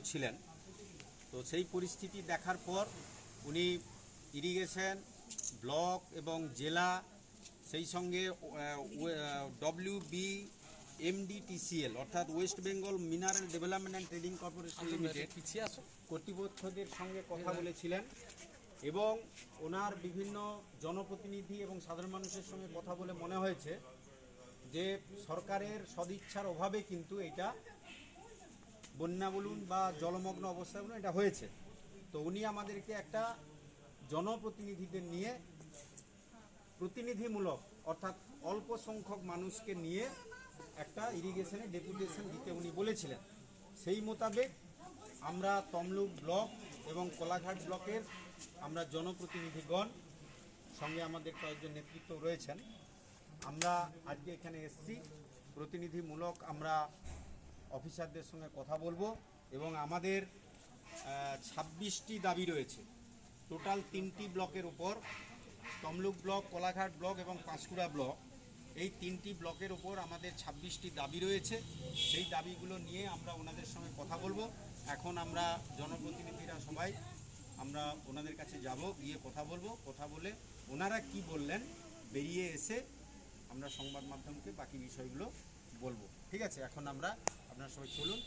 ছিলেন। তো সেই পরিস্থিতি দেখার পর উনি ইরিগেশন, ব্লক এবং জেলা, সেই সঙ্গে WBMDTCL অর্থাৎ West Bengal Mineral Development and Trading Corporation Limited কর্তৃপক্ষদের সঙ্গে কথা বলেছিলেন এবং ওনার বিভিন্ন জনপ্রতিনিধি এবং সাধারণ মানুষের সঙ্গে কথা বলে মনে হয়েছে যে সরকারের সদিচ্ছার অভাবে কিন্তু এটা বন্যা বলুন বা জলমগ্ন অবস্থা বলুন এটা হয়েছে। তো উনি আমাদেরকে একটা জনপ্রতিনিধিদের নিয়ে প্রতিনিধিমূলক অর্থাৎ অল্প সংখ্যক মানুষকে নিয়ে একটা ইরিগেশনে ডেপুটেশন দিতে উনি বলেছিলেন। সেই মোতাবেক আমরা তমলুক ব্লক এবং কোলাঘাট ব্লকের আমরা জনপ্রতিনিধিগণ, সঙ্গে আমাদের কয়েকজন নেতৃত্ব রয়েছেন, আমরা আজকে এখানে এসেছি। প্রতিনিধিমূলক আমরা অফিসারদের সঙ্গে কথা বলবো এবং আমাদের 26টি দাবি রয়েছে টোটাল 3টি ব্লকের উপর, তমলুক ব্লক, কোলাঘাট ব্লক এবং পাঁশকুড়া ব্লক, এই 3টি ব্লকের উপর আমাদের 26টি দাবি রয়েছে। সেই দাবিগুলো নিয়ে আমরা ওনাদের সঙ্গে কথা বলবো। এখন আমরা জনপ্রতিনিধিরা সবাই আমরা ওনাদের কাছে যাব, গিয়ে কথা বলবো, কথা বলে ওনারা কি বললেন বেরিয়ে এসে আমরা সংবাদ মাধ্যমকে বাকি বিষয়গুলো বলবো। ঠিক আছে, এখন আমরা আপনারা সবাই চলুন।